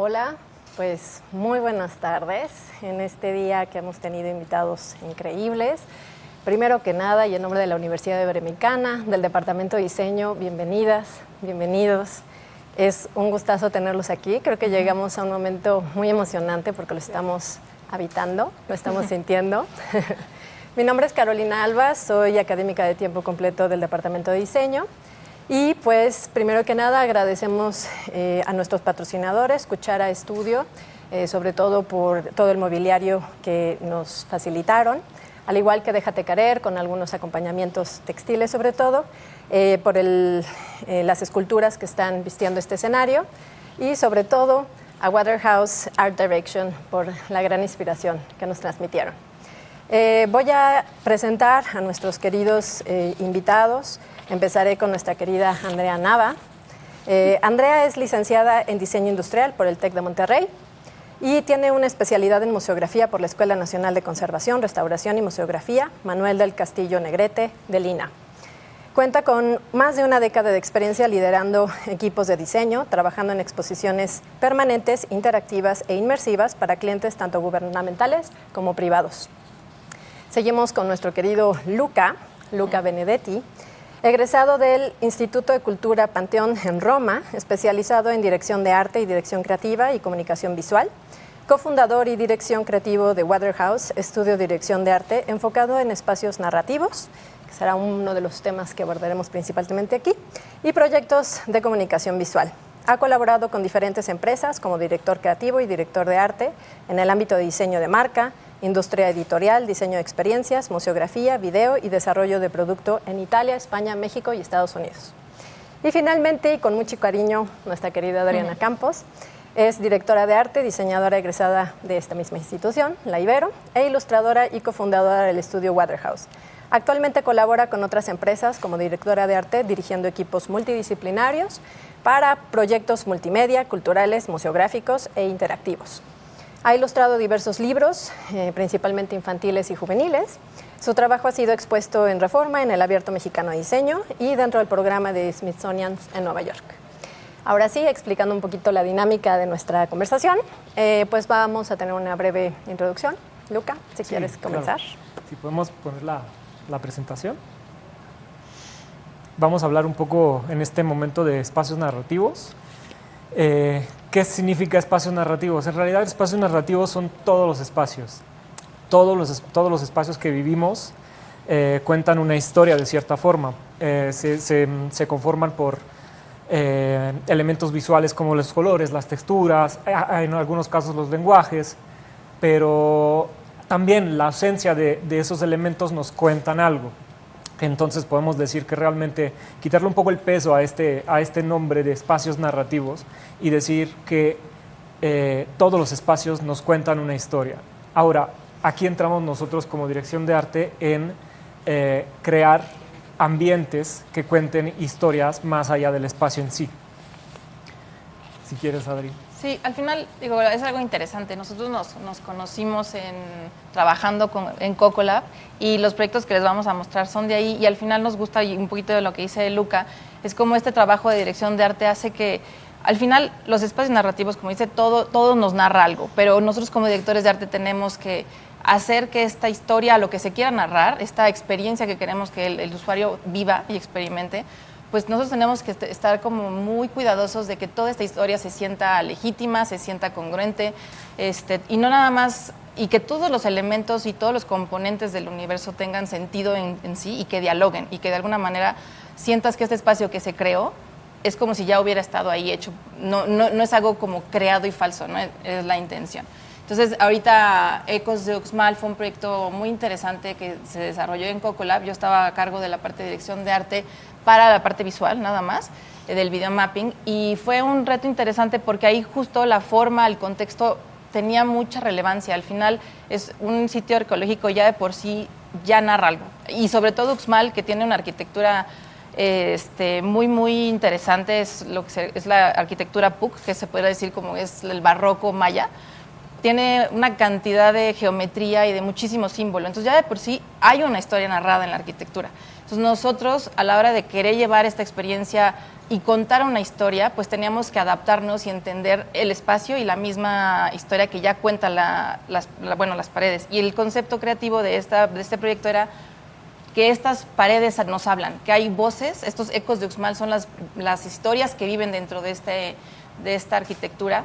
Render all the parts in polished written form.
Hola, pues muy buenas tardes en este día que hemos tenido invitados increíbles. Primero que nada, y en nombre de la Universidad Iberoamericana, del Departamento de Diseño, bienvenidas, bienvenidos. Es un gustazo tenerlos aquí. Creo que llegamos a un momento muy emocionante porque lo estamos habitando, lo estamos sintiendo. Mi nombre es Carolina Alba, soy académica de tiempo completo del Departamento de Diseño. Y pues, primero que nada, agradecemos a nuestros patrocinadores, Cuchara Estudio, sobre todo por todo el mobiliario que nos facilitaron, al igual que Déjate Caer, con algunos acompañamientos textiles sobre todo, por las esculturas que están vistiendo este escenario, y sobre todo a Waterhouse Art Direction por la gran inspiración que nos transmitieron. Voy a presentar a nuestros queridos invitados. Empezaré con nuestra querida Andrea Nava. Andrea es licenciada en Diseño Industrial por el TEC de Monterrey y tiene una especialidad en museografía por la Escuela Nacional de Conservación, Restauración y Museografía, Manuel del Castillo Negrete, del INAH. Cuenta con más de una década de experiencia liderando equipos de diseño, trabajando en exposiciones permanentes, interactivas e inmersivas para clientes tanto gubernamentales como privados. Seguimos con nuestro querido Luca Benedetti, egresado del Instituto de Cultura Panteón en Roma, especializado en dirección de arte y dirección creativa y comunicación visual, cofundador y dirección creativo de Waterhouse, estudio de dirección de arte enfocado en espacios narrativos, que será uno de los temas que abordaremos principalmente aquí, y proyectos de comunicación visual. Ha colaborado con diferentes empresas como director creativo y director de arte en el ámbito de diseño de marca, industria editorial, diseño de experiencias, museografía, video y desarrollo de producto en Italia, España, México y Estados Unidos. Y finalmente, y con mucho cariño, nuestra querida Adriana Campos es directora de arte, diseñadora egresada de esta misma institución, la Ibero, e ilustradora y cofundadora del estudio Waterhouse. Actualmente colabora con otras empresas como directora de arte, dirigiendo equipos multidisciplinarios para proyectos multimedia, culturales, museográficos e interactivos. Ha ilustrado diversos libros, principalmente infantiles y juveniles. Su trabajo ha sido expuesto en Reforma, en el Abierto Mexicano de Diseño y dentro del programa de Smithsonian en Nueva York. Ahora sí, explicando un poquito la dinámica de nuestra conversación, pues vamos a tener una breve introducción. Luca, si quieres comenzar. Claro. Si podemos poner la presentación. Vamos a hablar un poco en este momento de espacios narrativos. ¿Qué significa espacios narrativos? En realidad, espacios narrativos son todos los espacios. Todos los espacios que vivimos cuentan una historia de cierta forma. Se conforman por elementos visuales como los colores, las texturas, en algunos casos los lenguajes, pero también la ausencia de esos elementos nos cuentan algo. Entonces podemos decir que realmente quitarle un poco el peso a este nombre de espacios narrativos y decir que todos los espacios nos cuentan una historia. Ahora, aquí entramos nosotros como dirección de arte en crear ambientes que cuenten historias más allá del espacio en sí. Si quieres, Adri. Sí, al final digo, es algo interesante. Nosotros nos conocimos trabajando en Cocolab y los proyectos que les vamos a mostrar son de ahí y al final nos gusta, y un poquito de lo que dice Luca, es como este trabajo de dirección de arte hace que al final los espacios narrativos, como dice, todo nos narra algo, pero nosotros como directores de arte tenemos que hacer que esta historia, lo que se quiera narrar, esta experiencia que queremos que el usuario viva y experimente, pues nosotros tenemos que estar como muy cuidadosos de que toda esta historia se sienta legítima, se sienta congruente, y no nada más, y que todos los elementos y todos los componentes del universo tengan sentido en sí y que dialoguen, y que de alguna manera sientas que este espacio que se creó es como si ya hubiera estado ahí hecho, no es algo como creado y falso, ¿no? Es la intención. Entonces, ahorita Ecos de Uxmal fue un proyecto muy interesante que se desarrolló en Cocolab. Yo estaba a cargo de la parte de dirección de arte para la parte visual, nada más, del video mapping. Y fue un reto interesante porque ahí justo la forma, el contexto tenía mucha relevancia. Al final es un sitio arqueológico ya de por sí, ya narra algo. Y sobre todo Uxmal, que tiene una arquitectura muy interesante, es la arquitectura PUC, que se podría decir como es el barroco maya. tiene una cantidad de geometría y de muchísimos símbolos. Entonces ya de por sí hay una historia narrada en la arquitectura. Entonces nosotros, a la hora de querer llevar esta experiencia y contar una historia, pues teníamos que adaptarnos y entender el espacio y la misma historia que ya cuenta las paredes. Y el concepto creativo de este proyecto era que estas paredes nos hablan, que hay voces, estos ecos de Uxmal son las historias que viven dentro de esta arquitectura,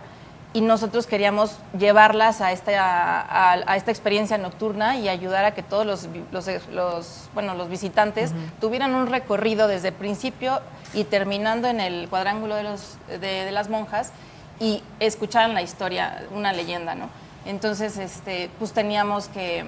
y nosotros queríamos llevarlas a esta experiencia nocturna y ayudar a que todos los visitantes tuvieran un recorrido desde el principio y terminando en el cuadrángulo de las monjas y escucharan la historia, una leyenda, ¿no? Entonces, pues teníamos que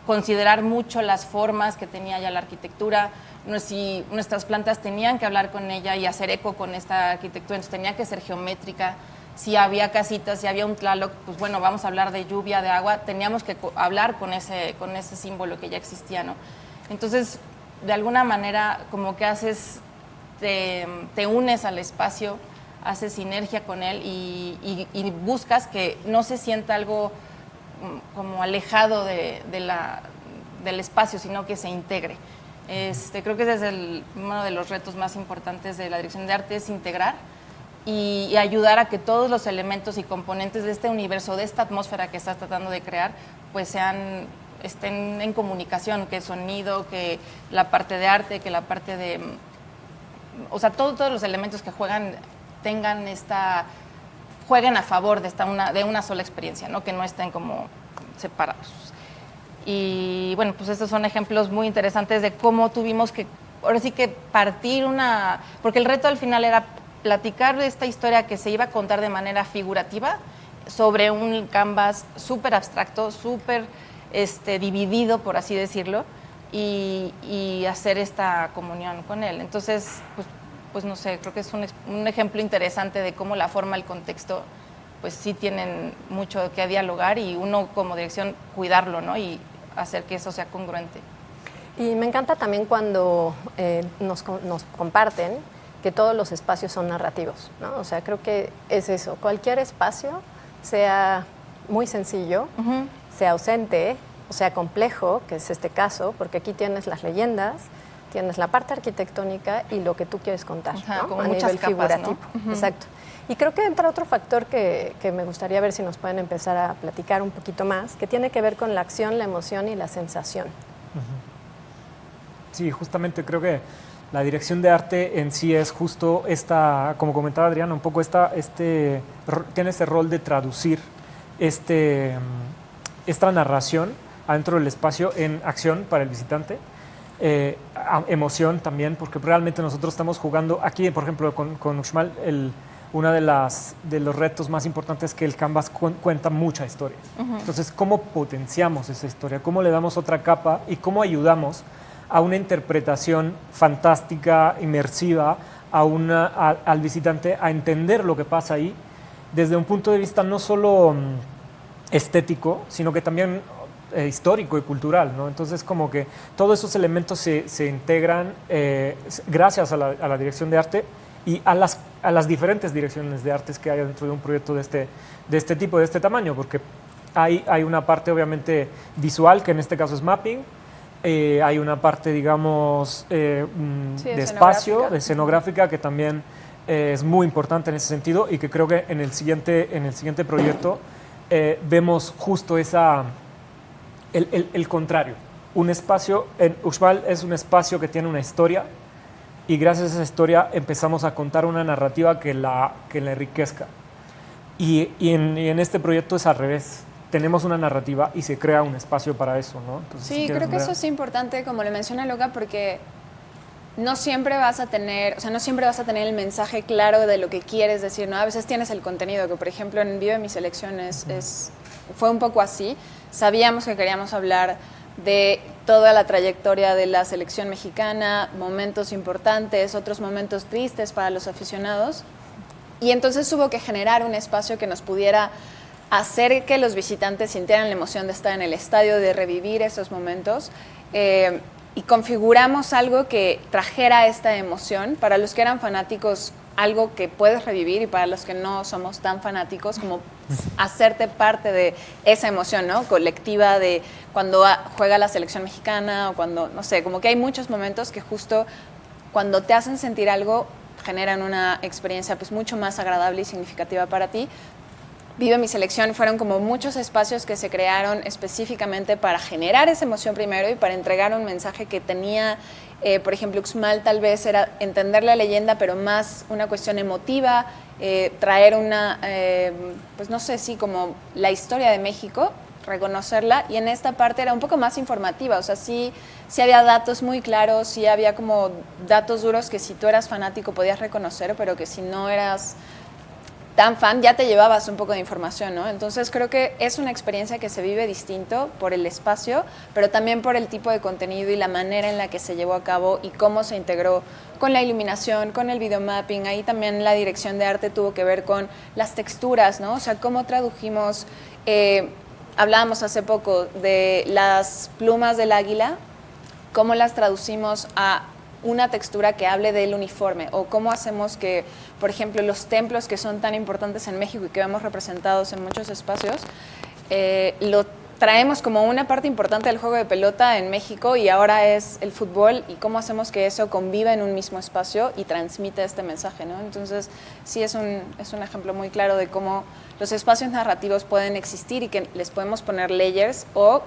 considerar mucho las formas que tenía ya la arquitectura. Si nuestras plantas tenían que hablar con ella y hacer eco con esta arquitectura, entonces tenía que ser geométrica. Si había casitas, si había un tlaloc, pues bueno, vamos a hablar de lluvia, de agua, teníamos que hablar con ese símbolo que ya existía, ¿no? Entonces, de alguna manera, como que te unes al espacio, haces sinergia con él y buscas que no se sienta algo como alejado del espacio, sino que se integre. Creo que ese es uno de los retos más importantes de la dirección de arte, es integrar y ayudar a que todos los elementos y componentes de este universo, de esta atmósfera que estás tratando de crear, pues estén en comunicación, que sonido, que la parte de arte, que la parte de... O sea, todos los elementos que jueguen a favor de una sola experiencia, ¿no? Que no estén como separados. Y bueno, pues estos son ejemplos muy interesantes de cómo tuvimos que, ahora sí que partir porque el reto al final era platicar de esta historia que se iba a contar de manera figurativa sobre un canvas súper abstracto, súper dividido, por así decirlo, y hacer esta comunión con él. Entonces, pues no sé, creo que es un ejemplo interesante de cómo la forma, el contexto, pues sí tienen mucho que dialogar y uno como dirección cuidarlo, ¿no? Y hacer que eso sea congruente. Y me encanta también cuando nos comparten que todos los espacios son narrativos, ¿no? O sea, creo que es eso. Cualquier espacio, sea muy sencillo, sea ausente, o sea complejo, que es este caso, porque aquí tienes las leyendas, tienes la parte arquitectónica y lo que tú quieres contar, ¿no? Como a muchas nivel capas, figurativo. ¿no? Exacto. Y creo que entra otro factor que me gustaría ver si nos pueden empezar a platicar un poquito más, que tiene que ver con la acción, la emoción y la sensación. Sí, justamente creo que la dirección de arte en sí es justo como comentaba Adriana, un poco tiene ese rol de traducir esta narración adentro del espacio en acción para el visitante, emoción también, porque realmente nosotros estamos jugando aquí, por ejemplo, con Uxmal, uno de los retos más importantes es que el canvas cuenta mucha historia. Entonces, ¿cómo potenciamos esa historia? ¿Cómo le damos otra capa? ¿Y cómo ayudamos a una interpretación fantástica, inmersiva, al visitante a entender lo que pasa ahí desde un punto de vista no solo estético, sino que también histórico y cultural, ¿no? Entonces, como que todos esos elementos se integran gracias a la dirección de arte y a las diferentes direcciones de artes que hay dentro de un proyecto de este tipo, de este tamaño, porque hay una parte obviamente visual, que en este caso es mapping, hay una parte, digamos, de espacio, de escenográfica, que también es muy importante en ese sentido, y que creo que en el siguiente proyecto vemos justo el contrario. Un espacio, en Uxmal es un espacio que tiene una historia, y gracias a esa historia empezamos a contar una narrativa que la enriquezca. Y en este proyecto es al revés. Tenemos una narrativa y se crea un espacio para eso, ¿no? Entonces, sí, creo que eso es importante, como le menciona Luca, porque no siempre vas a tener el mensaje claro de lo que quieres decir, ¿no? A veces tienes el contenido, que por ejemplo en Vive mis elecciones fue un poco así. Sabíamos que queríamos hablar de toda la trayectoria de la selección mexicana, momentos importantes, otros momentos tristes para los aficionados, y entonces hubo que generar un espacio que nos pudiera hacer que los visitantes sintieran la emoción de estar en el estadio, de revivir esos momentos, y configuramos algo que trajera esta emoción para los que eran fanáticos algo que puedes revivir, y para los que no somos tan fanáticos, como hacerte parte de esa emoción, ¿no? Colectiva de cuando juega la selección mexicana o cuando, no sé, como que hay muchos momentos que justo cuando te hacen sentir algo generan una experiencia pues mucho más agradable y significativa para ti. Vive mi selección fueron como muchos espacios que se crearon específicamente para generar esa emoción primero y para entregar un mensaje que tenía, por ejemplo, Uxmal tal vez era entender la leyenda, pero más una cuestión emotiva, traer una, pues no sé si como la historia de México, reconocerla, y en esta parte era un poco más informativa, o sea, sí había datos muy claros, sí había como datos duros que si tú eras fanático podías reconocer, pero que si no eras tan fan, ya te llevabas un poco de información, ¿no? Entonces creo que es una experiencia que se vive distinto por el espacio, pero también por el tipo de contenido y la manera en la que se llevó a cabo y cómo se integró con la iluminación, con el videomapping. Ahí también la dirección de arte tuvo que ver con las texturas, ¿no? O sea, cómo tradujimos, hablábamos hace poco de las plumas del águila, cómo las traducimos a una textura que hable del uniforme, o cómo hacemos que, por ejemplo, los templos que son tan importantes en México y que vemos representados en muchos espacios, lo traemos como una parte importante del juego de pelota en México y ahora es el fútbol, y cómo hacemos que eso conviva en un mismo espacio y transmite este mensaje, ¿no? Entonces sí es un ejemplo muy claro de cómo los espacios narrativos pueden existir y que les podemos poner layers o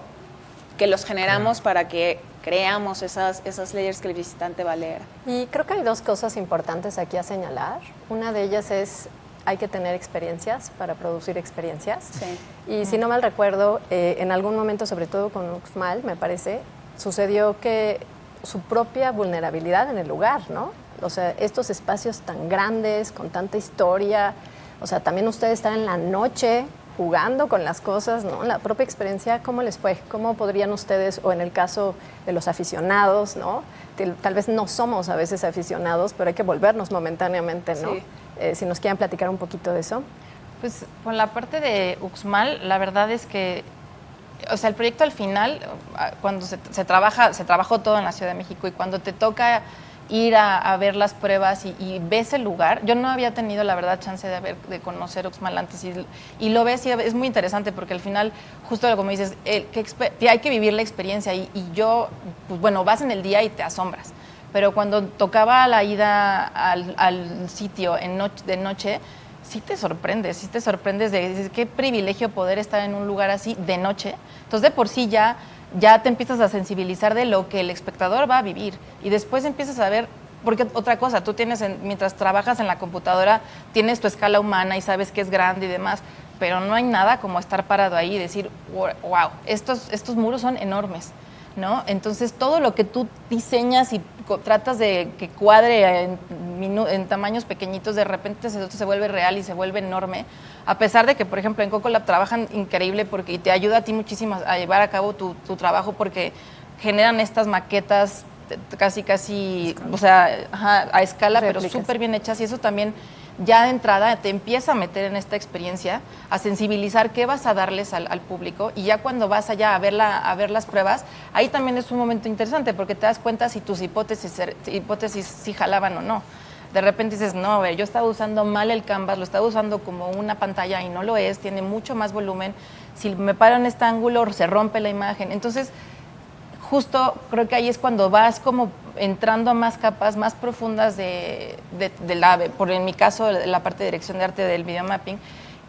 que los generamos para que creamos esas layers que el visitante va a leer. Y creo que hay dos cosas importantes aquí a señalar. Una de ellas es, hay que tener experiencias para producir experiencias. Sí. Y si no mal recuerdo, en algún momento, sobre todo con Uxmal, me parece, sucedió que su propia vulnerabilidad en el lugar, ¿no? O sea, estos espacios tan grandes, con tanta historia, o sea, también ustedes están en la noche jugando con las cosas, ¿no? La propia experiencia, ¿cómo les fue? ¿Cómo podrían ustedes, o en el caso de los aficionados, ¿no? Tal vez no somos a veces aficionados, pero hay que volvernos momentáneamente, ¿no? Sí. Si nos quieren platicar un poquito de eso. Pues con la parte de Uxmal, la verdad es que, o sea, el proyecto al final, cuando se trabajó todo en la Ciudad de México, y cuando te toca ir a ver las pruebas y ves el lugar, yo no había tenido la verdad chance de conocer Uxmal antes, y lo ves y es muy interesante porque al final, justo como dices, hay que vivir la experiencia, y yo, pues bueno, vas en el día y te asombras, pero cuando tocaba la ida al sitio de noche, sí te sorprendes de qué privilegio poder estar en un lugar así de noche. Entonces de por sí ya te empiezas a sensibilizar de lo que el espectador va a vivir, y después empiezas a ver, porque otra cosa, tú tienes, mientras trabajas en la computadora, tienes tu escala humana y sabes que es grande y demás, pero no hay nada como estar parado ahí y decir, wow, estos muros son enormes, ¿no? Entonces todo lo que tú diseñas y tratas de que cuadre en tamaños pequeñitos, de repente se vuelve real y se vuelve enorme, a pesar de que, por ejemplo, en Cocolab trabajan increíble porque te ayuda a ti muchísimo a llevar a cabo tu trabajo, porque generan estas maquetas casi, o sea, a escala, Réplicas. pero súper bien hechas, y eso también ya de entrada te empieza a meter en esta experiencia, a sensibilizar qué vas a darles al público, y ya cuando vas allá a ver las pruebas, ahí también es un momento interesante porque te das cuenta si tus hipótesis sí jalaban o no. De repente dices, no, a ver, yo estaba usando mal el canvas, lo estaba usando como una pantalla y no lo es, tiene mucho más volumen, si me paro en este ángulo se rompe la imagen. Entonces, justo creo que ahí es cuando vas como entrando a más capas más profundas en mi caso, la parte de dirección de arte del videomapping,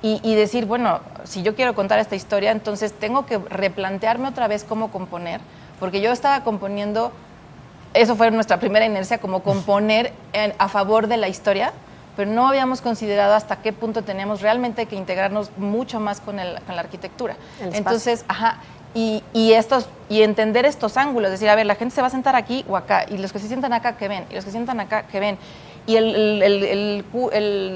y decir, bueno, si yo quiero contar esta historia, entonces tengo que replantearme otra vez cómo componer, porque yo estaba componiendo, eso fue nuestra primera inercia, como componer a favor de la historia, pero no habíamos considerado hasta qué punto teníamos realmente que integrarnos mucho más con la arquitectura. Entonces, y entender estos ángulos, decir, a ver, la gente se va a sentar aquí o acá, y los que se sientan acá, ¿qué ven? Y los que se sientan acá, ¿qué ven? Y el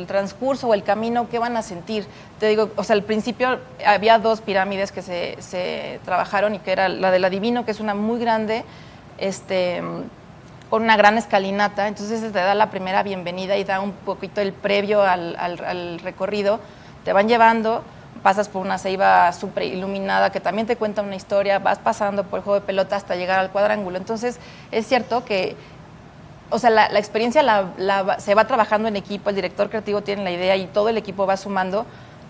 transcurso o el camino, ¿qué van a sentir? Te digo, o sea, al principio había 2 pirámides que se trabajaron, y que era la del Adivino, que es una muy grande, con una gran escalinata, entonces te da la primera bienvenida y da un poquito el previo al recorrido, te van llevando, pasas por una ceiba súper iluminada que también te cuenta una historia, vas pasando por el juego de pelota hasta llegar al cuadrángulo. Entonces es cierto que o sea, la experiencia se va trabajando en equipo, el director creativo tiene la idea y todo el equipo va sumando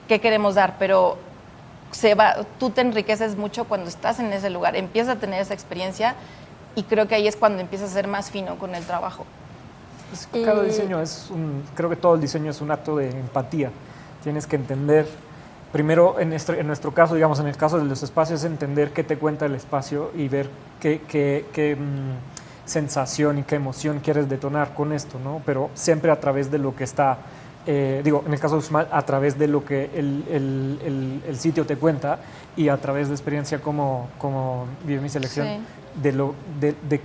qué queremos dar, pero tú te enriqueces mucho cuando estás en ese lugar, empiezas a tener esa experiencia y creo que ahí es cuando empiezas a ser más fino con el trabajo. Cada diseño creo que todo el diseño es un acto de empatía. Tienes que entender, primero en nuestro caso, digamos en el caso de los espacios, entender qué te cuenta el espacio y ver qué sensación y qué emoción quieres detonar con esto, ¿no? Pero siempre a través de lo que está, en el caso de Uxmal, a través de lo que el sitio te cuenta y a través de experiencia como Vive mi Selección, sí. de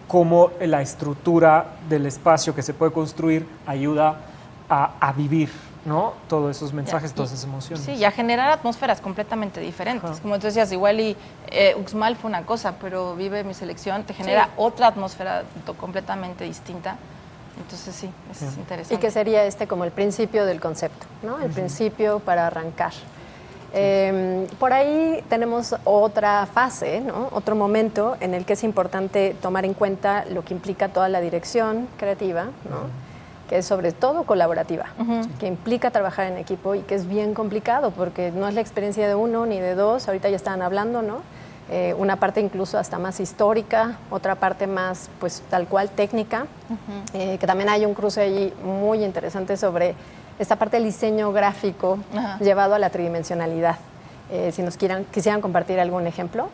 cómo la estructura del espacio que se puede construir ayuda a vivir, ¿no? Todos esos mensajes, todas esas emociones. Sí, y a generar atmósferas completamente diferentes. Ajá. Como tú decías, igual Uxmal fue una cosa, pero Vive mi Selección te genera otra atmósfera completamente distinta. Entonces sí, es interesante. Y que sería como el principio del concepto, ¿no? El principio para arrancar. Por ahí tenemos otra fase, ¿no? Otro momento en el que es importante tomar en cuenta lo que implica toda la dirección creativa, ¿no? Que es sobre todo colaborativa, que implica trabajar en equipo y que es bien complicado porque no es la experiencia de uno ni de dos, ahorita ya estaban hablando, ¿no? Una parte incluso hasta más histórica, otra parte más pues tal cual técnica, que también hay un cruce ahí muy interesante sobre esta parte del diseño gráfico llevado a la tridimensionalidad. Si nos quisieran compartir algún ejemplo.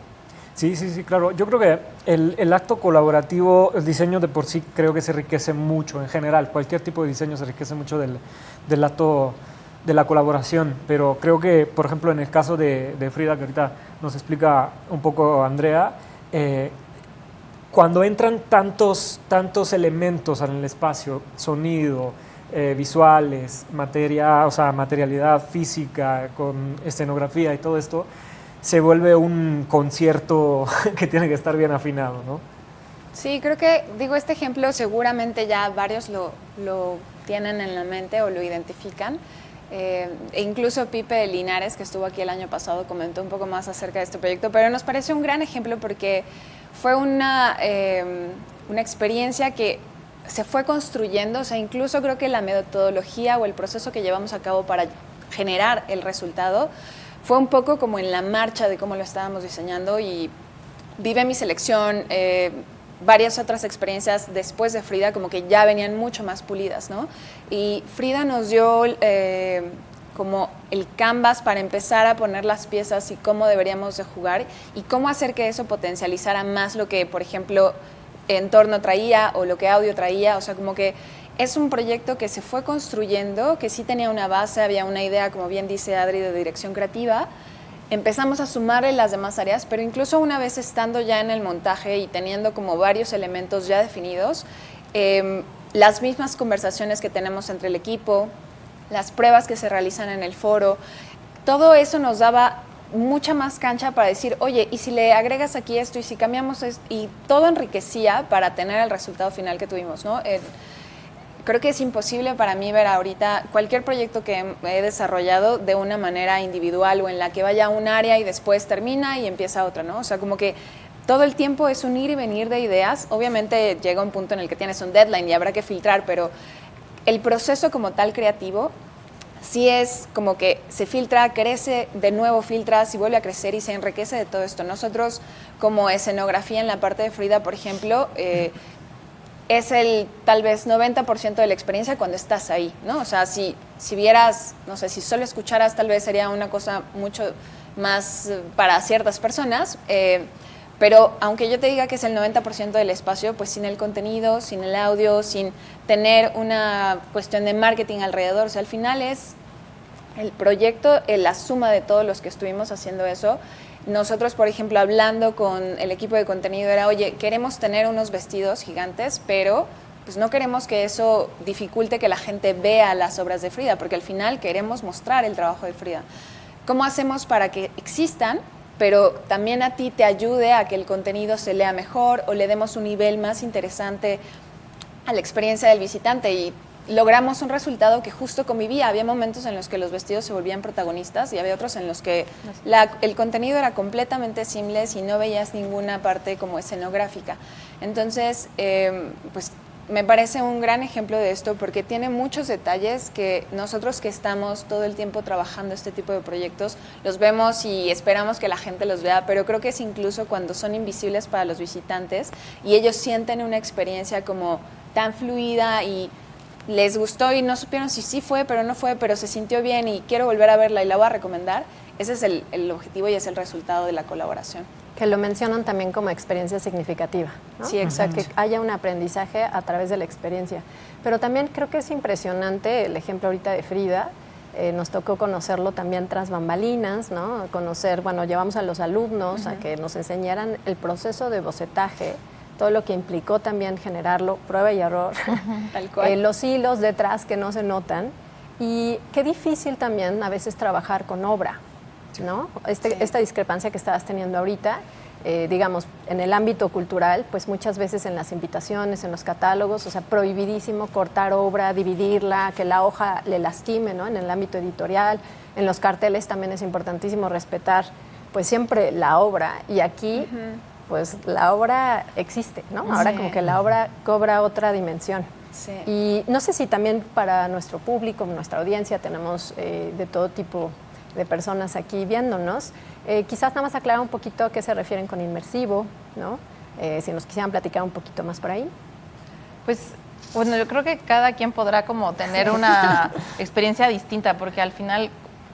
Sí, claro. Yo creo que el acto colaborativo, el diseño de por sí creo que se enriquece mucho en general. Cualquier tipo de diseño se enriquece mucho del acto de la colaboración, pero creo que, por ejemplo, en el caso de Frida, que ahorita nos explica un poco Andrea, cuando entran tantos elementos en el espacio, sonido, visuales, materialidad física, con escenografía y todo esto, se vuelve un concierto que tiene que estar bien afinado, ¿no? Sí, creo que, este ejemplo seguramente ya varios lo tienen en la mente o lo identifican. E incluso Pipe Linares, que estuvo aquí el año pasado, comentó un poco más acerca de este proyecto, pero nos parece un gran ejemplo porque fue una experiencia que se fue construyendo, o sea, incluso creo que la metodología o el proceso que llevamos a cabo para generar el resultado fue un poco como en la marcha de cómo lo estábamos diseñando y Vive mi Selección, varias otras experiencias después de Frida como que ya venían mucho más pulidas, ¿no? Y Frida nos dio como el canvas para empezar a poner las piezas y cómo deberíamos de jugar y cómo hacer que eso potencializara más lo que, por ejemplo, entorno traía o lo que audio traía, o sea, como que es un proyecto que se fue construyendo, que sí tenía una base, había una idea, como bien dice Adri, de dirección creativa. Empezamos a sumarle las demás áreas, pero incluso una vez estando ya en el montaje y teniendo como varios elementos ya definidos, las mismas conversaciones que tenemos entre el equipo, las pruebas que se realizan en el foro, todo eso nos daba mucha más cancha para decir, oye, y si le agregas aquí esto, y si cambiamos esto, y todo enriquecía para tener el resultado final que tuvimos, ¿no? Creo que es imposible para mí ver ahorita cualquier proyecto que he desarrollado de una manera individual o en la que vaya a un área y después termina y empieza otra, ¿no? O sea, como que todo el tiempo es un ir y venir de ideas. Obviamente llega un punto en el que tienes un deadline y habrá que filtrar, pero el proceso como tal creativo sí es como que se filtra, crece, de nuevo filtras y vuelve a crecer y se enriquece de todo esto. Nosotros como escenografía en la parte de Frida, por ejemplo, es el tal vez 90% de la experiencia cuando estás ahí, ¿no? O sea, si vieras, no sé, si solo escucharas, tal vez sería una cosa mucho más para ciertas personas, pero aunque yo te diga que es el 90% del espacio, pues sin el contenido, sin el audio, sin tener una cuestión de marketing alrededor, o sea, al final es el proyecto, la suma de todos los que estuvimos haciendo eso. Nosotros, por ejemplo, hablando con el equipo de contenido era, oye, queremos tener unos vestidos gigantes, pero pues no queremos que eso dificulte que la gente vea las obras de Frida, porque al final queremos mostrar el trabajo de Frida. ¿Cómo hacemos para que existan, pero también a ti te ayude a que el contenido se lea mejor o le demos un nivel más interesante a la experiencia del visitante? Y logramos un resultado que justo convivía. Había momentos en los que los vestidos se volvían protagonistas y había otros en los que el contenido era completamente seamless y no veías ninguna parte como escenográfica. Entonces, pues me parece un gran ejemplo de esto porque tiene muchos detalles que nosotros que estamos todo el tiempo trabajando este tipo de proyectos los vemos y esperamos que la gente los vea, pero creo que es incluso cuando son invisibles para los visitantes y ellos sienten una experiencia como tan fluida y les gustó y no supieron si sí fue, pero no fue, pero se sintió bien y quiero volver a verla y la voy a recomendar. Ese es el objetivo y es el resultado de la colaboración. Que lo mencionan también como experiencia significativa, ¿no? Sí, exacto. O sea, que haya un aprendizaje a través de la experiencia. Pero también creo que es impresionante el ejemplo ahorita de Frida. Nos tocó conocerlo también tras bambalinas, ¿no? Conocer, bueno, llevamos a los alumnos a que nos enseñaran el proceso de bocetaje, todo lo que implicó también generarlo, prueba y error, Tal cual. los hilos detrás que no se notan. Y qué difícil también a veces trabajar con obra, ¿no? Esta discrepancia que estabas teniendo ahorita, digamos, en el ámbito cultural, pues muchas veces en las invitaciones, en los catálogos, o sea, prohibidísimo cortar obra, dividirla, que la hoja le lastime, ¿no? En el ámbito editorial, en los carteles también es importantísimo respetar, pues siempre la obra, y aquí, pues la obra existe, ¿no? Ahora Sí. como que la obra cobra otra dimensión. Sí. Y no sé si también para nuestro público, nuestra audiencia, tenemos de todo tipo de personas aquí viéndonos. Quizás nada más aclarar un poquito a qué se refieren con inmersivo, ¿no? Si nos quisieran platicar un poquito más por ahí. Pues, bueno, yo creo que cada quien podrá como tener una experiencia distinta, porque al final,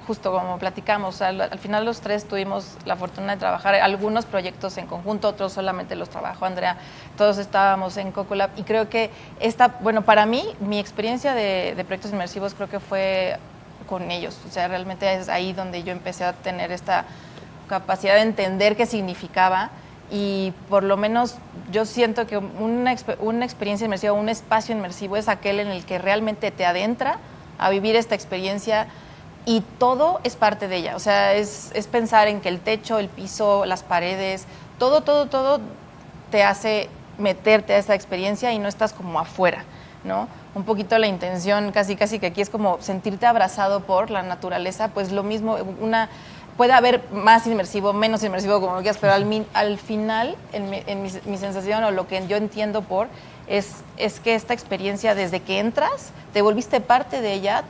justo como platicamos, o sea, al final los tres tuvimos la fortuna de trabajar algunos proyectos en conjunto, otros solamente los trabajó Andrea, todos estábamos en Cocolab y creo que bueno, para mí, mi experiencia de proyectos inmersivos creo que fue con ellos, o sea, realmente es ahí donde yo empecé a tener esta capacidad de entender qué significaba y por lo menos yo siento que una experiencia inmersiva, un espacio inmersivo es aquel en el que realmente te adentra a vivir esta experiencia y todo es parte de ella, o sea, es pensar en que el techo, el piso, las paredes, todo te hace meterte a esta experiencia y no estás como afuera, ¿no? Un poquito la intención, casi que aquí es como sentirte abrazado por la naturaleza, pues lo mismo, puede haber más inmersivo, menos inmersivo, como lo quieras, pero al final, en mi sensación o lo que yo entiendo es que esta experiencia, desde que entras, te volviste parte de ella,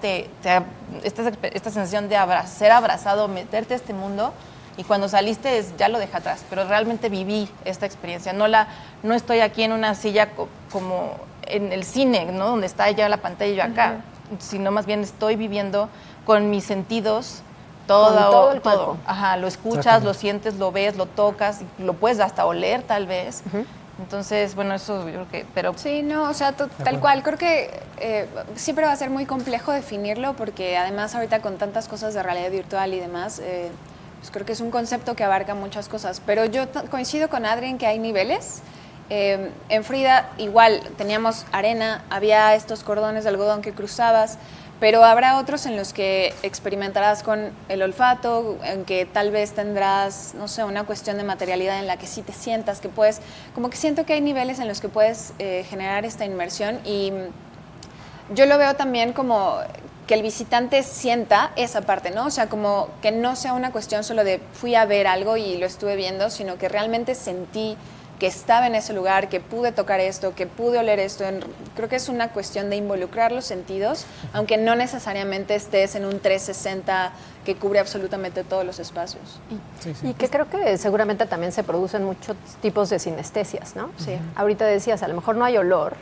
esta sensación de ser abrazado, meterte a este mundo, y cuando saliste ya lo deja atrás, pero realmente viví esta experiencia. No estoy aquí en una silla como en el cine, ¿no? Donde está ya la pantalla y yo acá, sino más bien estoy viviendo con mis sentidos todo el cuerpo. Ajá, lo escuchas, lo sientes, lo ves, lo tocas, lo puedes hasta oler tal vez. Entonces, bueno, eso yo creo que, pero... Sí, no, o sea, tal cual, creo que siempre va a ser muy complejo definirlo porque además ahorita con tantas cosas de realidad virtual y demás, pues creo que es un concepto que abarca muchas cosas, pero yo coincido con Adri en que hay niveles. En Frida igual teníamos arena, había estos cordones de algodón que cruzabas, pero habrá otros en los que experimentarás con el olfato, en que tal vez tendrás, no sé, una cuestión de materialidad en la que sí te sientas, que puedes, como que siento que hay niveles en los que puedes generar esta inmersión y yo lo veo también como que el visitante sienta esa parte, ¿no? O sea, como que no sea una cuestión solo de fui a ver algo y lo estuve viendo, sino que realmente sentí que estaba en ese lugar, que pude tocar esto, que pude oler esto. Creo que es una cuestión de involucrar los sentidos, aunque no necesariamente estés en un 360 que cubre absolutamente todos los espacios. Y que creo que seguramente también se producen muchos tipos de sinestesias, ¿no? Sí. Ahorita decías, a lo mejor no hay olor,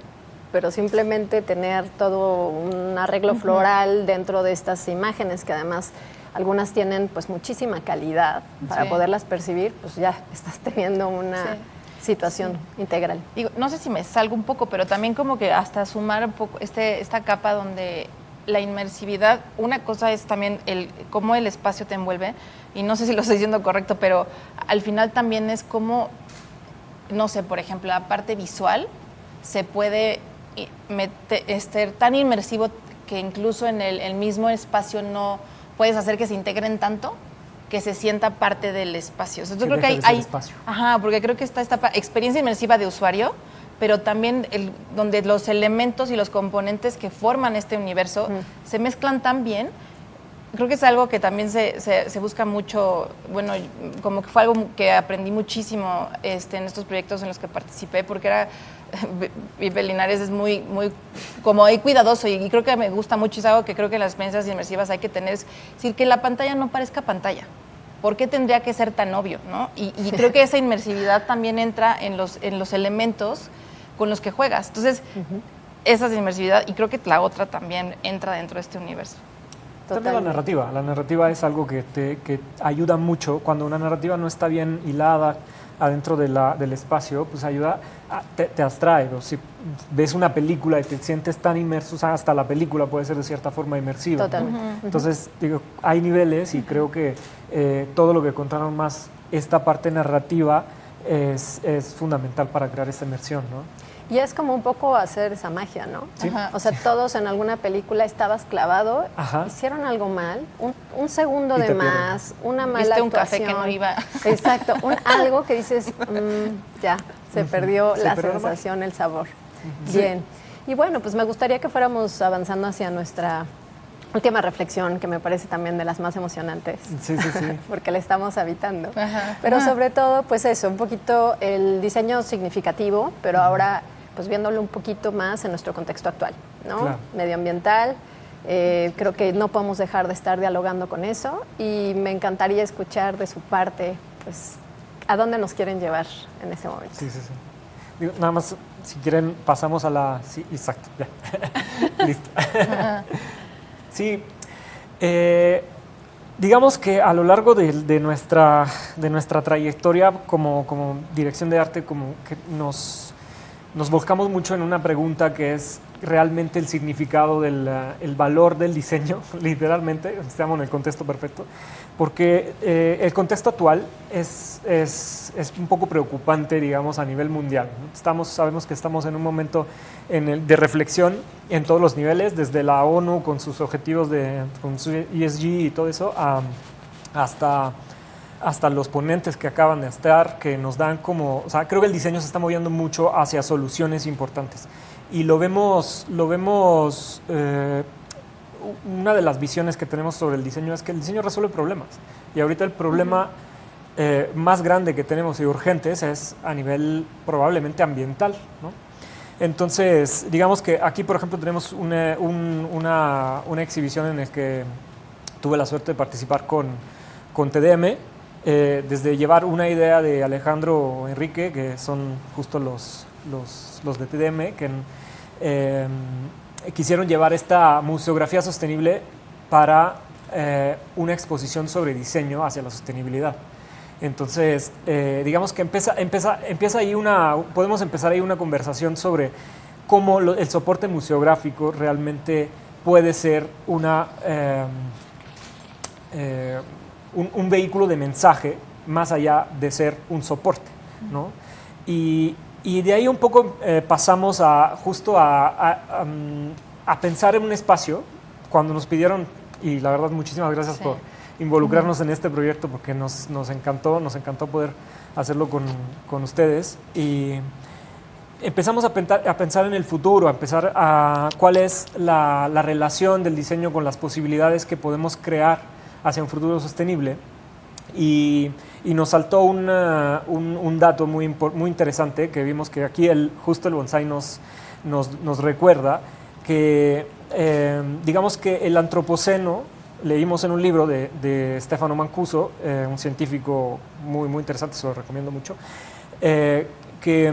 pero simplemente tener todo un arreglo floral dentro de estas imágenes, que además algunas tienen pues muchísima calidad para poderlas percibir, pues ya estás teniendo una situación integral. Digo, no sé si me salgo un poco, pero también como que hasta sumar un poco esta capa donde la inmersividad, una cosa es también cómo el espacio te envuelve, y no sé si lo estoy diciendo correcto, pero al final también es como, no sé, por ejemplo, la parte visual se puede ser tan inmersivo que incluso en el mismo espacio no puedes hacer que se integren tanto que se sienta parte del espacio. Entonces, yo creo que hay espacio. Ajá, porque creo que está esta experiencia inmersiva de usuario, pero también donde los elementos y los componentes que forman este universo se mezclan tan bien. Creo que es algo que también se busca mucho, bueno, como que fue algo que aprendí muchísimo en estos proyectos en los que participé, porque era Vive Linares es muy como ahí cuidadoso y creo que me gusta mucho y es algo que creo que en las experiencias inmersivas hay que tener, es decir, que la pantalla no parezca pantalla. ¿Por qué tendría que ser tan obvio, no? Y creo que esa inmersividad también entra en los elementos con los que juegas. Entonces, esa es inmersividad y creo que la otra también entra dentro de este universo. También la narrativa. La narrativa es algo que ayuda mucho. Cuando una narrativa no está bien hilada adentro del espacio, pues ayuda, te abstrae. O si ves una película y te sientes tan inmerso, o sea, hasta la película puede ser de cierta forma inmersiva. Totalmente. ¿no? Entonces, digo, hay niveles y creo que todo lo que contaron más, esta parte narrativa es fundamental para crear esa inmersión, ¿no? Y es como un poco hacer esa magia, ¿no? Sí. O sea, todos en alguna película estabas clavado, hicieron algo mal, un segundo de más, una mala Viste un actuación. café que no iba. Exacto, algo que dices, ya, se perdió la sensación, el sabor. Bien. Y bueno, pues me gustaría que fuéramos avanzando hacia nuestra última reflexión, que me parece también de las más emocionantes. Sí. Porque la estamos habitando. Pero sobre todo, pues eso, un poquito el diseño significativo, pero ahora pues viéndolo un poquito más en nuestro contexto actual, ¿no? Claro. Medioambiental. Creo que no podemos dejar de estar dialogando con eso y me encantaría escuchar de su parte, pues, a dónde nos quieren llevar en ese momento. Sí. Digo, nada más, si quieren, pasamos a la... Sí, exacto, ya. Listo. Sí, digamos que a lo largo de nuestra trayectoria como dirección de arte, como que nos volcamos mucho en una pregunta que es realmente el significado el valor del diseño, literalmente, estamos en el contexto perfecto, porque el contexto actual es un poco preocupante, digamos, a nivel mundial. Sabemos que estamos en un momento de reflexión en todos los niveles, desde la ONU con sus objetivos con su ESG y todo eso, hasta los ponentes que acaban de estar, que nos dan como... O sea, creo que el diseño se está moviendo mucho hacia soluciones importantes. Y lo vemos una de las visiones que tenemos sobre el diseño es que el diseño resuelve problemas. Y ahorita el problema más grande que tenemos y urgentes es a nivel probablemente ambiental, ¿no? Entonces, digamos que aquí, por ejemplo, tenemos una exhibición en la que tuve la suerte de participar con TDM, desde llevar una idea de Alejandro Enrique, que son justo los de TDM, que quisieron llevar esta museografía sostenible para una exposición sobre diseño hacia la sostenibilidad. Entonces, digamos que empieza ahí podemos empezar ahí una conversación sobre cómo el soporte museográfico realmente puede ser un vehículo de mensaje más allá de ser un soporte, ¿no? Y de ahí un poco pasamos justo a pensar en un espacio cuando nos pidieron, y la verdad muchísimas gracias por involucrarnos en este proyecto, porque nos encantó poder hacerlo con ustedes, y empezamos a pensar en el futuro, a pensar a cuál es la relación del diseño con las posibilidades que podemos crear hacia un futuro sostenible, y nos saltó un dato muy interesante que vimos que aquí justo el bonsái nos recuerda que digamos que el antropoceno, leímos en un libro de Stefano Mancuso, un científico muy interesante, se lo recomiendo mucho, que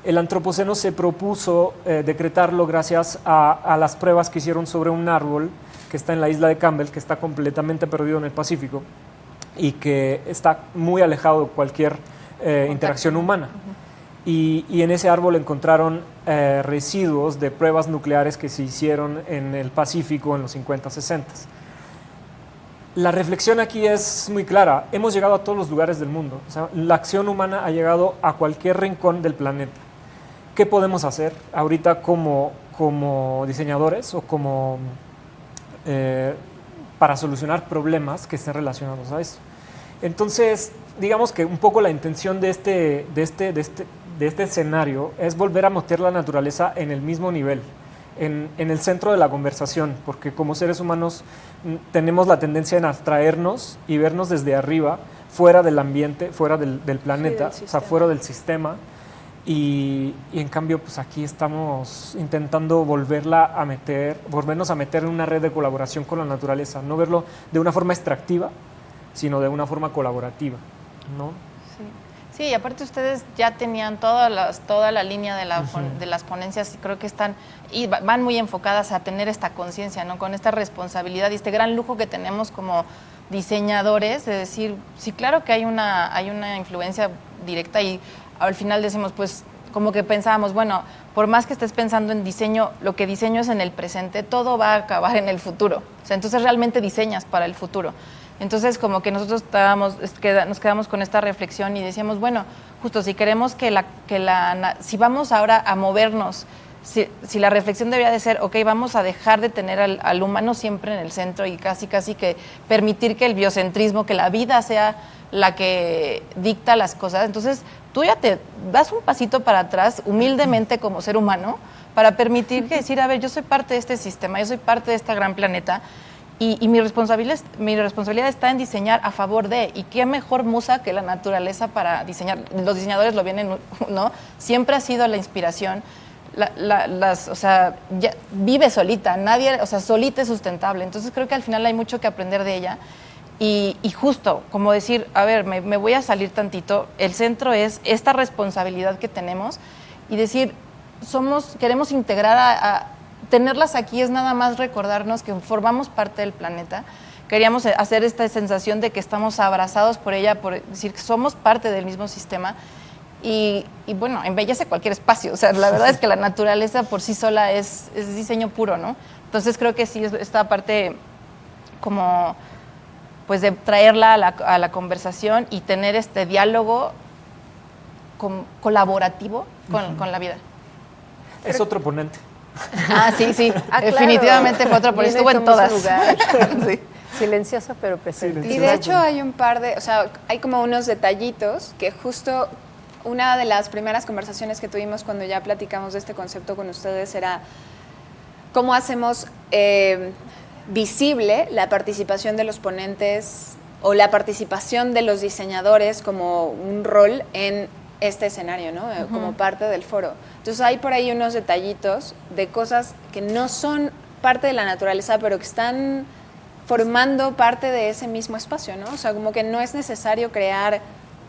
el antropoceno se propuso decretarlo gracias a las pruebas que hicieron sobre un árbol que está en la isla de Campbell, que está completamente perdido en el Pacífico y que está muy alejado de cualquier interacción humana. Y en ese árbol encontraron residuos de pruebas nucleares que se hicieron en el Pacífico en los 50, 60. La reflexión aquí es muy clara. Hemos llegado a todos los lugares del mundo. O sea, la acción humana ha llegado a cualquier rincón del planeta. ¿Qué podemos hacer ahorita como diseñadores o para solucionar problemas que estén relacionados a eso? Entonces, digamos que un poco la intención de este escenario es volver a meter la naturaleza en el mismo nivel, en el centro de la conversación, porque como seres humanos tenemos la tendencia en abstraernos y vernos desde arriba, fuera del ambiente, fuera del planeta, o sea, fuera del sistema, Y en cambio, pues aquí estamos intentando volvernos a meter en una red de colaboración con la naturaleza, no verlo de una forma extractiva, sino de una forma colaborativa, ¿no? Sí, y aparte ustedes ya tenían toda la línea de las ponencias y creo que van muy enfocadas a tener esta conciencia, ¿no? Con esta responsabilidad y este gran lujo que tenemos como diseñadores de decir, sí, claro que hay una influencia directa y al final decimos, pues, como que pensábamos, bueno, por más que estés pensando en diseño, lo que diseño es en el presente, todo va a acabar en el futuro. O sea, entonces realmente diseñas para el futuro. Entonces, como que nosotros nos quedamos con esta reflexión y decíamos, bueno, justo si queremos si vamos ahora a movernos, si la reflexión debería de ser, ok, vamos a dejar de tener al humano siempre en el centro y casi que permitir que el biocentrismo, que la vida sea la que dicta las cosas. Entonces, tú ya te das un pasito para atrás, humildemente como ser humano, para permitir que decir, a ver, yo soy parte de este sistema, yo soy parte de este gran planeta y mi responsabilidad está en diseñar a favor de, y qué mejor musa que la naturaleza para diseñar. Los diseñadores lo vienen, ¿no? Siempre ha sido la inspiración. O sea, vive solita, solita es sustentable. Entonces creo que al final hay mucho que aprender de ella. Y justo, como decir, a ver, me voy a salir tantito, el centro es esta responsabilidad que tenemos y decir, queremos integrar tenerlas aquí es nada más recordarnos que formamos parte del planeta. Queríamos hacer esta sensación de que estamos abrazados por ella, por decir que somos parte del mismo sistema y bueno, embellece cualquier espacio. O sea, la verdad es que la naturaleza por sí sola es diseño puro, ¿no? Entonces creo que sí, esta parte como pues de traerla a la conversación y tener este diálogo colaborativo con la vida. Es otro ponente. Ah, sí, Claro. definitivamente fue otro, por eso estuvo en todas. Sí. Silencioso pero presente. Y de hecho hay hay como unos detallitos que justo una de las primeras conversaciones que tuvimos cuando ya platicamos de este concepto con ustedes era cómo hacemos visible la participación de los ponentes o la participación de los diseñadores como un rol en este escenario, ¿no? Como parte del foro. Entonces hay por ahí unos detallitos de cosas que no son parte de la naturaleza, pero que están formando parte de ese mismo espacio, ¿no? O sea, como que no es necesario crear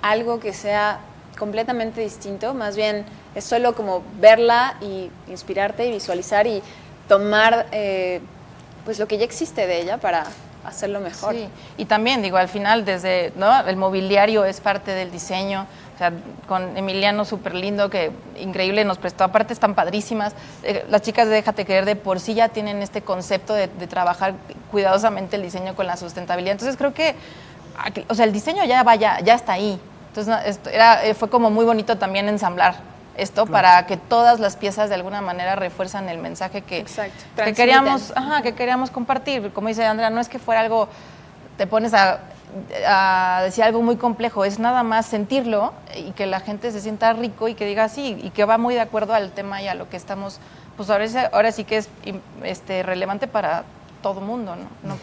algo que sea completamente distinto, más bien es solo como verla y inspirarte y visualizar y tomar pues lo que ya existe de ella para hacerlo mejor. Sí, y también digo, al final ¿no? El mobiliario es parte del diseño. O sea, con Emiliano súper lindo, que increíble nos prestó, aparte están padrísimas. Las chicas de Déjate Querer de por sí ya tienen este concepto de trabajar cuidadosamente el diseño con la sustentabilidad. Entonces creo que, o sea, el diseño ya está ahí. Entonces fue como muy bonito también ensamblar esto para que todas las piezas de alguna manera refuerzan el mensaje que queríamos compartir. Como dice Andrea, no es que fuera algo, te pones a decir algo muy complejo, es nada más sentirlo y que la gente se sienta rico y que diga sí, y que va muy de acuerdo al tema y a lo que estamos, pues ahora sí que es relevante para todo mundo, ¿no?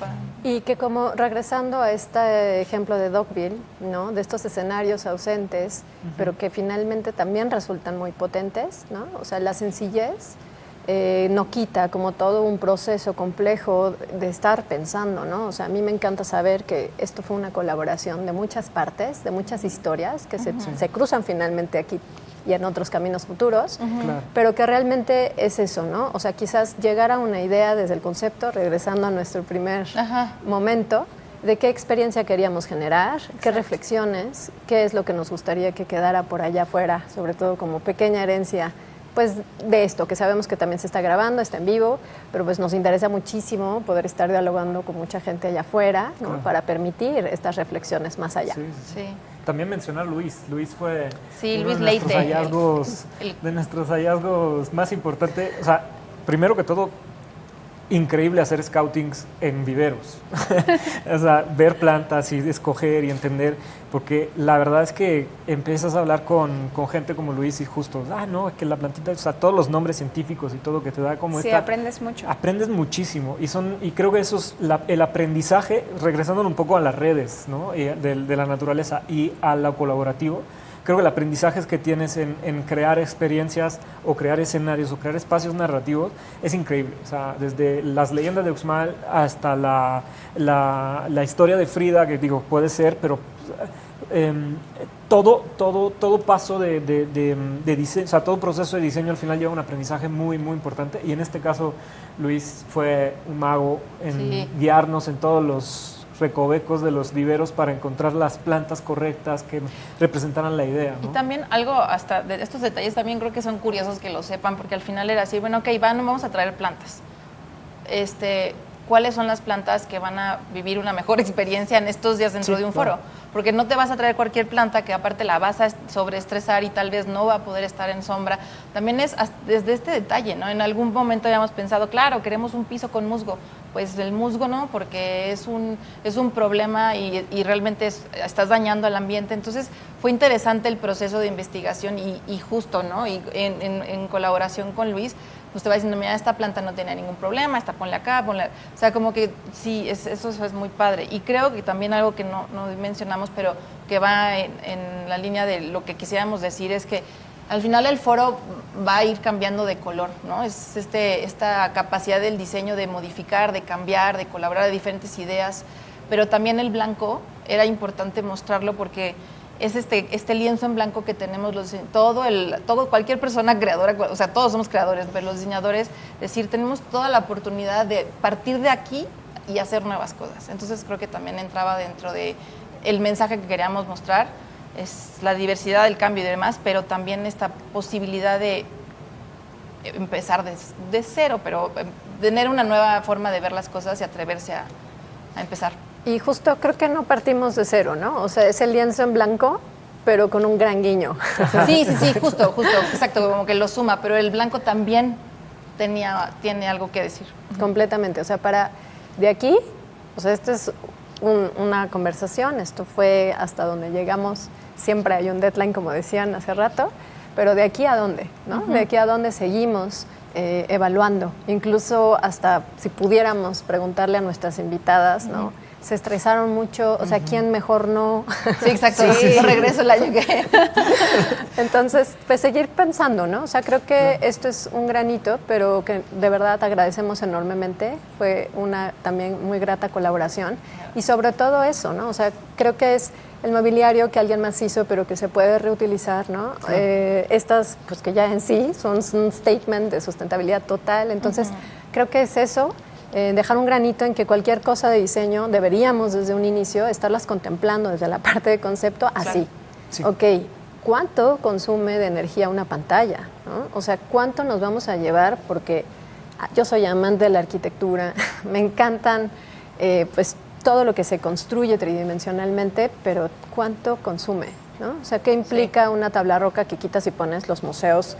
Y que como regresando a este ejemplo de Dogville, ¿no? De estos escenarios ausentes, pero que finalmente también resultan muy potentes, ¿no? O sea, la sencillez no quita como todo un proceso complejo de estar pensando, ¿no? O sea, a mí me encanta saber que esto fue una colaboración de muchas partes, de muchas historias que se cruzan finalmente aquí y en otros caminos futuros, Claro. pero que realmente es eso, ¿no? O sea, quizás llegar a una idea desde el concepto, regresando a nuestro primer momento, de qué experiencia queríamos generar, qué reflexiones, qué es lo que nos gustaría que quedara por allá afuera, sobre todo como pequeña herencia, pues de esto, que sabemos que también se está grabando, está en vivo, pero pues nos interesa muchísimo poder estar dialogando con mucha gente allá afuera, ¿no? Claro. Para permitir estas reflexiones más allá. Sí. También mencionar Luis fue Luis de Leite, de nuestros hallazgos más importantes. O sea, primero que todo, increíble hacer scoutings en viveros. O sea, ver plantas y escoger y entender, porque la verdad es que empiezas a hablar con gente como Luis y justo, no, que la plantita, o sea, todos los nombres científicos y todo que te da como sí, aprendes mucho. Aprendes muchísimo y creo que eso es el aprendizaje, regresando un poco a las redes, ¿no? De la naturaleza y a lo colaborativo. creo que el aprendizaje que tienes en crear experiencias o crear escenarios o crear espacios narrativos es increíble. O sea, desde las leyendas de Uxmal hasta la historia de Frida, que digo, puede ser, pero todo paso de diseño, o sea, todo proceso de diseño al final lleva un aprendizaje muy, muy importante. Y en este caso, Luis fue un mago en guiarnos en todos los recovecos de los viveros para encontrar las plantas correctas que representaran la idea, ¿no? Y también algo, hasta de estos detalles también creo que son curiosos que lo sepan, porque al final era así, bueno, ok, vamos a traer plantas. ¿Cuáles son las plantas que van a vivir una mejor experiencia en estos días dentro de un foro? Porque no te vas a traer cualquier planta que aparte la vas a sobreestresar y tal vez no va a poder estar en sombra. También es desde este detalle, ¿no? En algún momento habíamos pensado, claro, queremos un piso con musgo. Pues el musgo no, porque es un problema y realmente estás dañando al ambiente. Entonces fue interesante el proceso de investigación y justo, ¿no? Y en colaboración con Luis, pues te va diciendo, mira, esta planta no tiene ningún problema, esta ponle acá, ponle... O sea, como que sí, eso es muy padre. Y creo que también algo que no mencionamos, pero que va en la línea de lo que quisiéramos decir es que al final el foro va a ir cambiando de color, ¿no? Es esta capacidad del diseño de modificar, de cambiar, de colaborar de diferentes ideas, pero también el blanco era importante mostrarlo porque es este lienzo en blanco que tenemos cualquier persona creadora, o sea, todos somos creadores, pero los diseñadores, es decir, tenemos toda la oportunidad de partir de aquí y hacer nuevas cosas. Entonces creo que también entraba dentro de el mensaje que queríamos mostrar, es la diversidad, el cambio y demás, pero también esta posibilidad de empezar de cero, pero tener una nueva forma de ver las cosas y atreverse a empezar. Y justo creo que no partimos de cero, ¿no? O sea, es el lienzo en blanco, pero con un gran guiño. Sí, justo, exacto, como que lo suma, pero el blanco también tiene algo que decir. Completamente, o sea, de aquí, o sea, esto es una conversación, esto fue hasta donde llegamos, siempre hay un deadline, como decían hace rato, pero de aquí a dónde, ¿no? De aquí a dónde seguimos evaluando, incluso hasta si pudiéramos preguntarle a nuestras invitadas, ¿no? Se estresaron mucho, o sea, ¿quién mejor no? Sí, exacto, regreso el año que... Entonces, pues seguir pensando, ¿no? O sea, creo que esto es un granito, pero que de verdad agradecemos enormemente. Fue una también muy grata colaboración. Y sobre todo eso, ¿no? O sea, creo que es el mobiliario que alguien más hizo, pero que se puede reutilizar, ¿no? Estas, pues que ya en sí son un statement de sustentabilidad total. Entonces, creo que es eso. Dejar un granito en que cualquier cosa de diseño deberíamos desde un inicio estarlas contemplando desde la parte de concepto así. Sí. Ok, ¿cuánto consume de energía una pantalla? ¿No? O sea, ¿cuánto nos vamos a llevar? Porque yo soy amante de la arquitectura, me encantan pues todo lo que se construye tridimensionalmente, pero ¿cuánto consume? ¿No? O sea, ¿qué implica una tabla roca que quitas y pones los museos?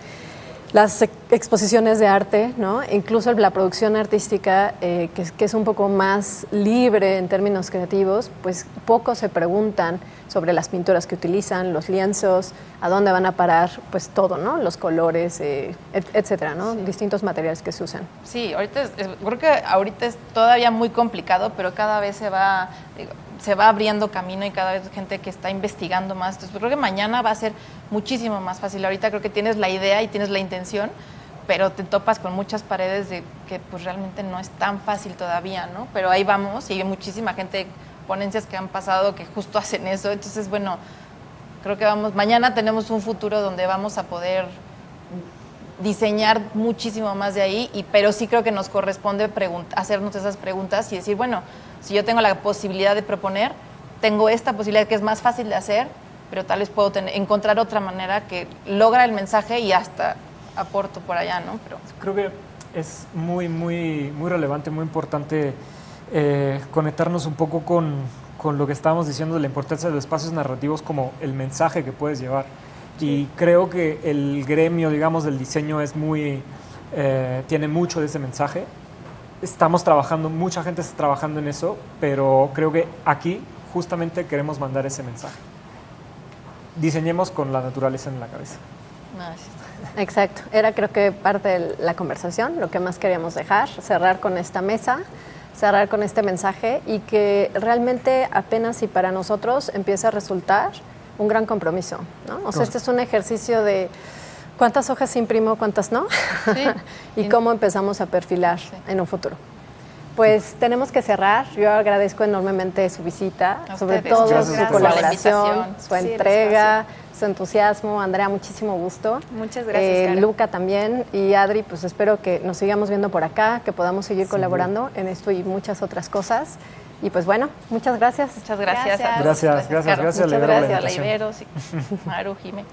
Las exposiciones de arte, ¿no? Incluso la producción artística, que es un poco más libre en términos creativos, pues poco se preguntan sobre las pinturas que utilizan, los lienzos, a dónde van a parar, pues todo, ¿no? Los colores, etcétera, ¿no? Sí. Distintos materiales que se usan. Sí, creo que ahorita es todavía muy complicado, pero cada vez se va abriendo camino y cada vez hay gente que está investigando más. Entonces, creo que mañana va a ser muchísimo más fácil. Ahorita creo que tienes la idea y tienes la intención, pero te topas con muchas paredes de que pues realmente no es tan fácil todavía, ¿no? Pero ahí vamos y hay muchísima gente, ponencias que han pasado que justo hacen eso. Entonces, bueno, creo que mañana tenemos un futuro donde vamos a poder diseñar muchísimo más de ahí, pero sí creo que nos corresponde hacernos esas preguntas y decir, bueno, si yo tengo la posibilidad de proponer, tengo esta posibilidad que es más fácil de hacer, pero tal vez puedo encontrar otra manera que logra el mensaje y hasta aporto por allá, ¿no? Pero creo que es muy, muy, muy relevante, muy importante conectarnos un poco con lo que estábamos diciendo de la importancia de los espacios narrativos como el mensaje que puedes llevar. Y creo que el gremio, digamos, del diseño es tiene mucho de ese mensaje. Estamos trabajando, mucha gente está trabajando en eso, pero creo que aquí justamente queremos mandar ese mensaje. Diseñemos con la naturaleza en la cabeza. Exacto, era creo que parte de la conversación, lo que más queríamos dejar, cerrar con esta mesa, cerrar con este mensaje y que realmente apenas si para nosotros empieza a resultar un gran compromiso, ¿no? O sea, Correcto. este es un ejercicio de cuántas hojas imprimo, cuántas no, Sí. y cómo empezamos a perfilar en un futuro. Pues tenemos que cerrar. Yo agradezco enormemente su visita, A sobre ustedes. todo Gracias su por la colaboración, invitación. su Sí, el entrega, su entusiasmo. Andrea, muchísimo gusto. Muchas gracias, Karen. Luca también. Y Adri, pues espero que nos sigamos viendo por acá, que podamos seguir Sin colaborando en esto y muchas otras cosas. Y pues bueno, muchas gracias. Muchas gracias. Gracias. a todos. Gracias, Caro. gracias a la Muchas Ibero por la gracias. A la invitación. Ibero, sí. Maru, Jime.